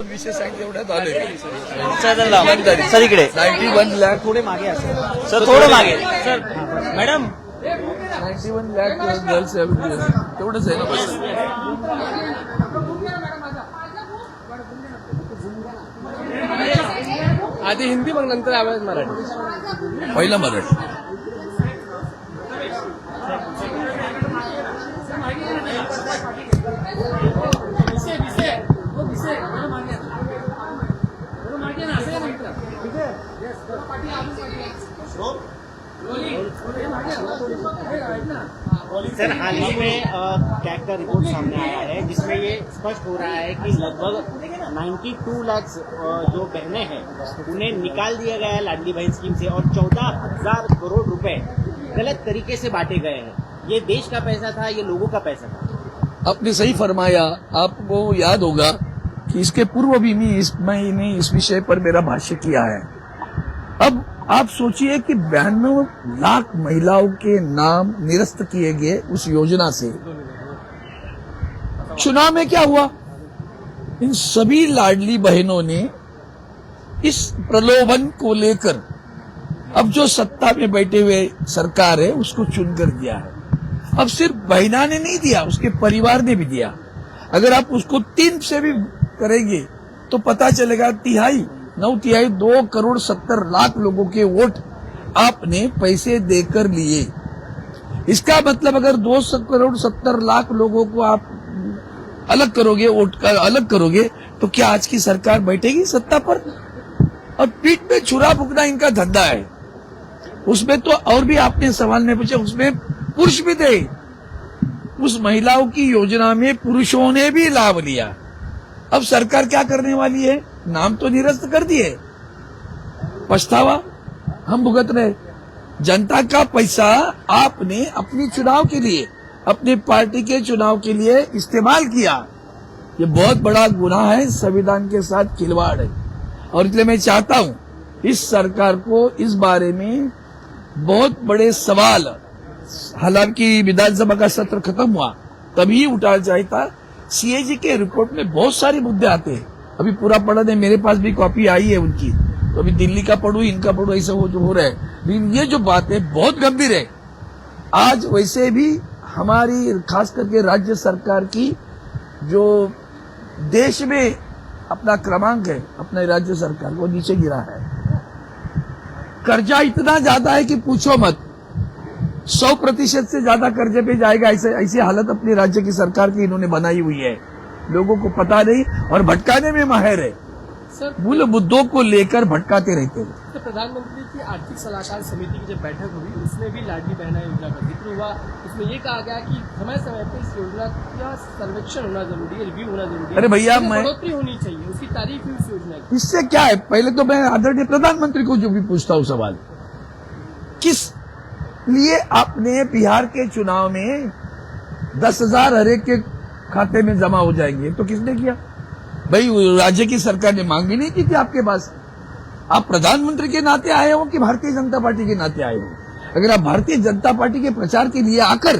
विशेष एवढ्यात आले सर इकडे 91 लाख थोडे मागे असेल सर थोडं मागे सर मॅडम 91 लाख गर्ल्स तेवढंच आहे ना बस. आधी हिंदी मग नंतर आवाज मराठी. पहिला मराठी. सर हाल ही में कैग का रिपोर्ट सामने आया है जिसमें ये स्पष्ट हो रहा है कि लगभग 92 लाख जो बहनें हैं उन्हें निकाल दिया गया है लाडली बहन स्कीम से और 14,000 करोड़ रुपए गलत तरीके से बांटे गए हैं. ये देश का पैसा था, ये लोगों का पैसा था. आपने सही फरमाया. आपको याद होगा कि इसके पूर्व भी मैंने इस विषय पर मेरा भाष्य किया है. अब आप सोचिए कि 92 लाख महिलाओं के नाम निरस्त किए गए उस योजना से. चुनाव में क्या हुआ? इन सभी लाडली बहनों ने इस प्रलोभन को लेकर अब जो सत्ता में बैठे हुए सरकार है उसको चुनकर दिया है. अब सिर्फ बहना ने नहीं दिया, उसके परिवार ने भी दिया. अगर आप उसको 3 से भी करेंगे तो पता चलेगा 9 करोड़ 70 लाख लोगों के वोट आपने पैसे देकर लिए. इसका मतलब अगर 2 करोड़ 70 लाख लोगों को आप अलग करोगे, वोट का अलग करोगे, तो क्या आज की सरकार बैठेगी सत्ता पर? और पीठ पे छुरा फूकना इनका धंधा है. उसमें तो और भी आपने सवाल नहीं पूछा, उसमें पुरुष भी थे. उस महिलाओं की योजना में पुरुषों ने भी लाभ लिया. अब सरकार क्या करने वाली है? नाम तो निरस्त कर दिए, पछतावा हम भुगत रहे. जनता का पैसा आपने अपनी चुनाव के लिए, अपनी पार्टी के चुनाव के लिए इस्तेमाल किया. ये बहुत बड़ा गुनाह है, संविधान के साथ खिलवाड़ है. और इसलिए मैं चाहता हूं इस सरकार को इस बारे में बहुत बड़े सवाल, हालांकि विधानसभा का सत्र खत्म हुआ तभी उठाया जाए था. सीएजी के रिपोर्ट में बहुत सारे मुद्दे आते हैं. अभी पूरा पढ़ा नहीं, मेरे पास भी कॉपी आई है उनकी, तो अभी दिल्ली का पढ़ू, इनका पढ़ू, ऐसा वो जो हो रहा है. लेकिन ये जो बात है बहुत गंभीर है. आज वैसे भी हमारी खास करके राज्य सरकार की जो देश में अपना क्रमांक है, अपने राज्य सरकार को नीचे गिरा है. कर्जा इतना ज्यादा है कि पूछो मत. 100% से ज्यादा कर्जे पे जाएगा. ऐसी हालत अपनी राज्य की सरकार की इन्होंने बनाई हुई है. लोगों को पता नहीं और भटकाने में माहिर है. मूल मुद्दों को लेकर भटकाते रहते हैं. तो प्रधानमंत्री की आर्थिक सलाहकार समिति की जब बैठक हुई उसमें भी लाडली बहना योजना का जिक्र हुआ. उसमें ये कहा गया कि समय समय पर इस योजना का सर्वेक्षण होना जरूरी है, रिव्यू होना जरूरी है. अरे भैया, मैं बढ़ोतरी होनी चाहिए, उसकी तारीफ हुई उस योजना की. इससे क्या है? पहले तो मैं आदरणीय प्रधानमंत्री को जो भी पूछता हूं सवाल, किस लिए आपने बिहार के चुनाव में 10,000 हरेक के खाते में जमा हो जाएंगे, तो किसने किया भाई? राज्य की सरकार ने मांग भी नहीं की थी आपके पास. आप प्रधानमंत्री के नाते आए हो कि भारतीय जनता पार्टी के नाते आए हो? अगर आप भारतीय जनता पार्टी के प्रचार के लिए आकर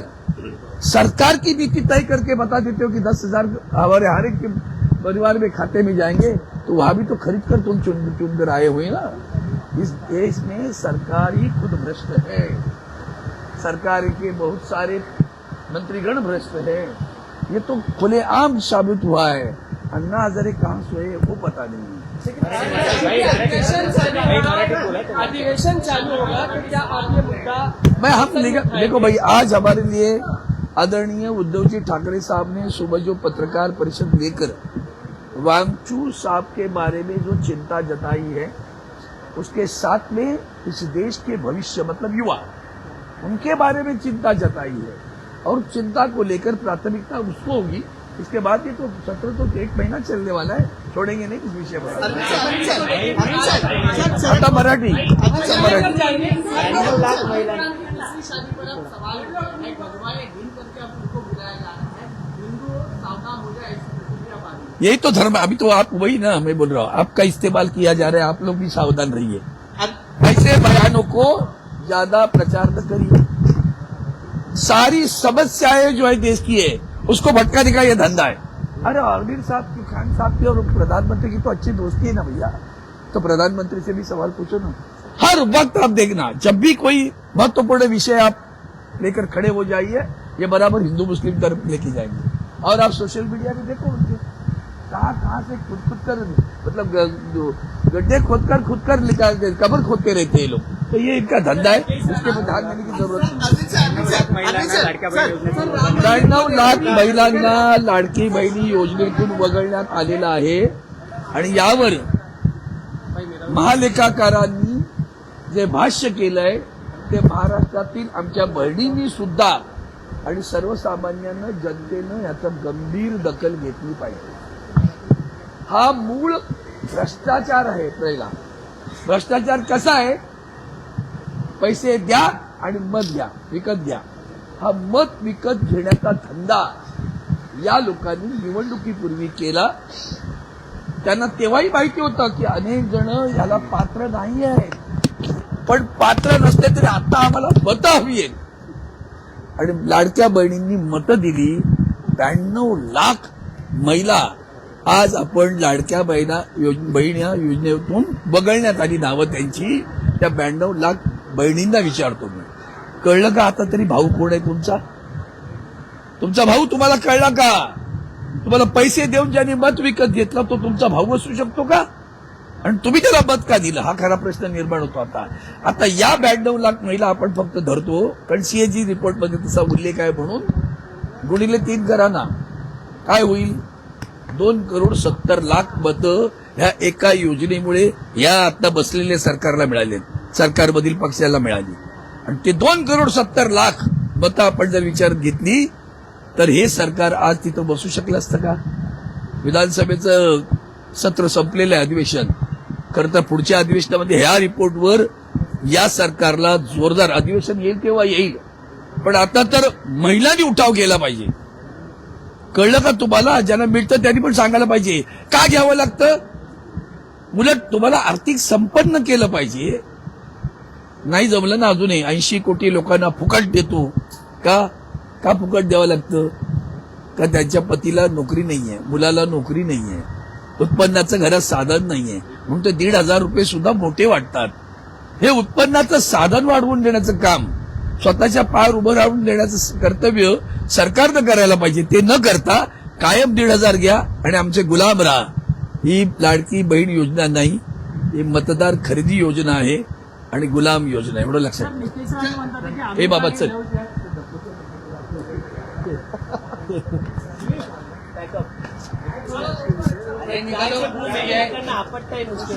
सरकार की नीति तय करके बता देते हो कि 10,000 हमारे हर एक के परिवार में खाते में जाएंगे, तो वहां भी तो खरीद कर तुम चुन कर आए हुए ना. इस देश में सरकार ही खुद भ्रष्ट है. सरकार के बहुत सारे मंत्रीगण भ्रष्ट है. ये तो खुलेआम साबित हुआ है. अन्ना हजारे कहां सोए वो पता नहीं. अधिवेशन चालू होगा तो क्या आप ये मुद्दा देखो भाई, आज हमारे लिए आदरणीय उद्धव जी ठाकरे साहब ने सुबह जो पत्रकार परिषद लेकर वांगचू साहब के बारे में जो चिंता जताई है, उसके साथ में इस देश के भविष्य मतलब युवा, उनके बारे में चिंता जताई है. और चिंता को लेकर प्राथमिकता उसको होगी. इसके बाद ये तो सत्र तो 1 महीना चलने वाला है, छोड़ेंगे नहीं इस विषय पर. आता मराठी. यही तो धर्म. अभी तो आप वही ना, मैं बोल रहा हूँ, आपका इस्तेमाल किया जा रहा है. आप लोग भी सावधान रहिए. ऐसे बयानों को ज्यादा प्रचार न करिए. सारी समस्याएं जो है देश की है उसको भटकाने का ये धंधा है. अरे आमिर साहब की, खान साहब की और प्रधानमंत्री की तो अच्छी दोस्ती है ना भैया, तो प्रधानमंत्री से भी सवाल पूछो ना। हर वक्त आप देखना, जब भी कोई महत्वपूर्ण विषय आप लेकर खड़े हो जाइए, ये बराबर हिंदू मुस्लिम तरफ लेके जाएंगे। और आप सोशल मीडिया में देखो उनके कहाँ से खुद कर, मतलब गड्ढे खुद कर निकाल, कब्र खोदते रहते हैं लोग। तो ये इनका धंदा है, इसके पर ध्यान देने की जरूरत नहीं। 99 लाख महिलांना लाडकी बहिणी योजनेतून वगळण्यात आलेला आहे आणि यावर महालेखाकारांनी जे भाष्य केलंय ते महाराष्ट्रातील आमच्या बहिणींनी सुद्धा आणि सर्वसामान्यांना, जनतेनं याचा गंभीर दखल घेतली पाहिजे। हा मूळ भ्रष्टाचार आहे। पहिला भ्रष्टाचार कसा आहे? पैसे द्या आणि मत घ्या, विकत घ्या। हा मत विकत घेण्याचा धंदा या लोकांनी निवडणुकीपूर्वी केला। त्यांना तेव्हाही माहिती होतं की अनेक जण याला पात्र नाही आहेत, पण पात्र नसते तरी आता आम्हाला मतं हवी आहेत आणि लाडक्या बहिणींनी मतं दिली। 92 लाख महिला आज आपण लाडक्या बहिणी योजनेतून वगळण्यात आली नावं त्यांची। त्या 92 लाख बहिणींना विचारतो मी, कळलं का आता तरी भाऊ कोण आहे तुमचा? तुमचा भाऊ तुम्हाला कळला का? तुम्हाला पैसे देऊन ज्यांनी मत विकत घेतलं तो तुमचा भाऊ असू शकतो का? आणि तुम्ही त्याला मत का दिलं? हा खरा प्रश्न निर्माण होतो। आता या 92 लाख महिला आपण फक्त धरतो, कारण सीएजी रिपोर्टमध्ये तसा उल्लेख आहे म्हणून, गुणिले 3 करा ना, काय होईल? 2,70,00,000 मतं ह्या एका योजनेमुळे या आता बसलेल्या सरकारला मिळाले, सरकारमधील पक्षाला मिळाली। आणि ते 2,70,00,000 मतं आपण जर विचारात घेतली तर हे सरकार आज तिथं बसू शकलं असतं का? विधानसभेचं सत्र संपलेलं आहे, अधिवेशन। खरं तर पुढच्या अधिवेशनामध्ये ह्या रिपोर्टवर या सरकारला जोरदार, अधिवेशन येईल तेव्हा येईल, पण आता तर महिलांनी उठाव केला पाहिजे। कळलं का तुम्हाला? ज्यांना मिळतं त्यांनी पण सांगायला पाहिजे का घ्यावं लागतं। उलट तुम्हाला आर्थिक संपन्न केलं पाहिजे। नाही जमलं ना अजूनही 80 कोटी लोकांना फुकट देतो का? का फुकट द्यावं लागतं? का त्यांच्या पतीला नोकरी नाहीये, मुलाला नोकरी नाहीये, उत्पन्नाचं घरात साधन नाहीये, म्हणून ते 1,500 रुपये सुद्धा मोठे वाटतात। हे उत्पन्नाचं साधन वाढवून देण्याचं काम, स्वतःच्या पायावर उभं राहून देण्याचं कर्तव्य सरकारनं करायला पाहिजे। ते न करता कायम 1,500 घ्या आणि आमचे गुलाम राहा। ही लाडकी बहीण योजना नाही, ही मतदार खरेदी योजना आहे आणि गुलाम योजना आहे, एवढं लक्षात घ्या। हे बाबा चल आपत्ती आहे नुसते